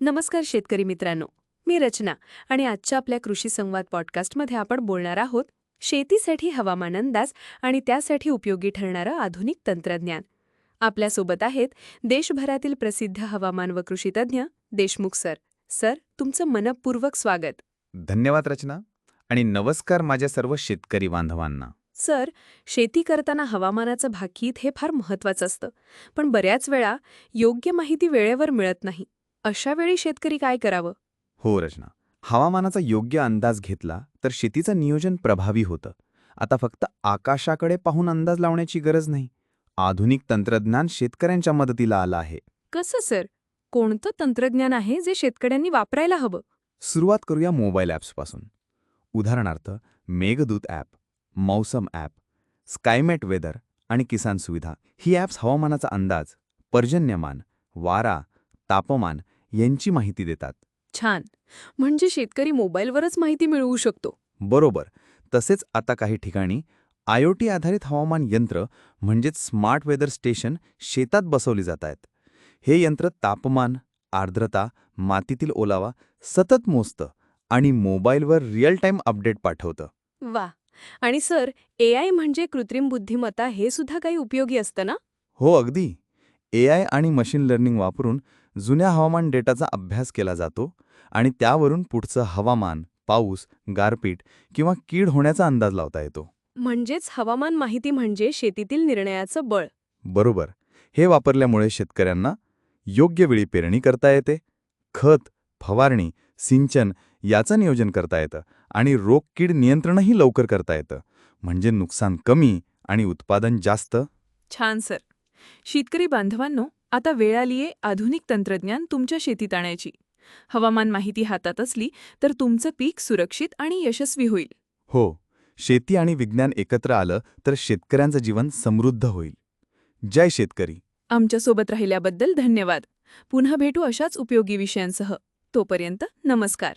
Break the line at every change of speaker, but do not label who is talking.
नमस्कार शेतकरी मित्रांनो, मी रचना आणि आजच्या आपल्या कृषी संवाद पॉडकास्टमध्ये आपण बोलणार आहोत शेतीसाठी हवामान अंदाज आणि त्यासाठी उपयोगी ठरणारं आधुनिक तंत्रज्ञान. आपल्यासोबत आहेत देशभरातील प्रसिद्ध हवामान व कृषीतज्ञ देशमुख सर. सर, तुमचं मनपूर्वक स्वागत.
धन्यवाद रचना आणि नमस्कार माझ्या सर्व शेतकरी बांधवांना.
सर, शेती करताना हवामानाचं भाकीत हे फार महत्वाचं असतं, पण बऱ्याच वेळा योग्य माहिती वेळेवर मिळत नाही. अशा वेळी शेतकरी काय करावं?
हो रचना, हवामानाचा योग्य अंदाज घेतला तर शेतीचं नियोजन प्रभावी होतं. आता फक्त आकाशाकडे पाहून अंदाज लावण्याची गरज नाही. आधुनिक तंत्रज्ञान शेतकऱ्यांच्या मदतीला आलं आहे.
कसं सर? कोणतं तंत्रज्ञान आहे जे शेतकऱ्यांनी वापरायला हवं?
सुरुवात करूया मोबाईल ॲप्सपासून. उदाहरणार्थ मेघदूत ॲप, मौसम ॲप, स्कायमेट वेदर आणि किसान सुविधा ही ॲप्स हवामानाचा अंदाज, पर्जन्यमान, वारा, तापमान यांची माहिती देतात.
छान. म्हणजे शेतकरी मोबाईलवरच माहिती मिळवू शकतो.
बरोबर. तसेच आता काही ठिकाणी आयओटी आधारित हवामान यंत्र म्हणजेच स्मार्ट वेदर स्टेशन शेतात बसवली जात आहेत. हे यंत्र तापमान, आर्द्रता, मातीतील ओलावा सतत मोजतं आणि मोबाईलवर रिअल टाईम अपडेट पाठवतं.
वा. आणि सर, AI म्हणजे कृत्रिम बुद्धिमत्ता हे सुद्धा काही उपयोगी असतं ना?
हो, अगदी. AI आणि मशीन लर्निंग वापरून जुन्या हवामान डेटाचा अभ्यास केला जातो आणि त्यावरून पुढचं हवामान, पाऊस, गारपीट किंवा कीड होण्याचा अंदाज लावता येतो.
म्हणजेच हवामान माहिती म्हणजे शेतीतील निर्णयाचं बळ.
बरोबर. हे वापरल्यामुळे शेतकऱ्यांना योग्य वेळी पेरणी करता येते, खत, फवारणी, सिंचन याचं नियोजन करता येतं आणि रोग कीड नियंत्रणही लवकर करता येतं. म्हणजे नुकसान कमी आणि उत्पादन जास्त.
छान सर. शेतकरी बांधवांनो, आता वेळ आलीये आधुनिक तंत्रज्ञान तुमच्या शेतीत आणायची. हवामान माहिती हातात असली तर तुमचं पीक सुरक्षित आणि यशस्वी होईल.
हो, शेती आणि विज्ञान एकत्र आलं तर शेतकऱ्यांचं जीवन समृद्ध होईल. जय शेतकरी.
आमच्यासोबत राहिल्याबद्दल धन्यवाद. पुन्हा भेटू अशाच उपयोगी विषयांसह. तोपर्यंत नमस्कार.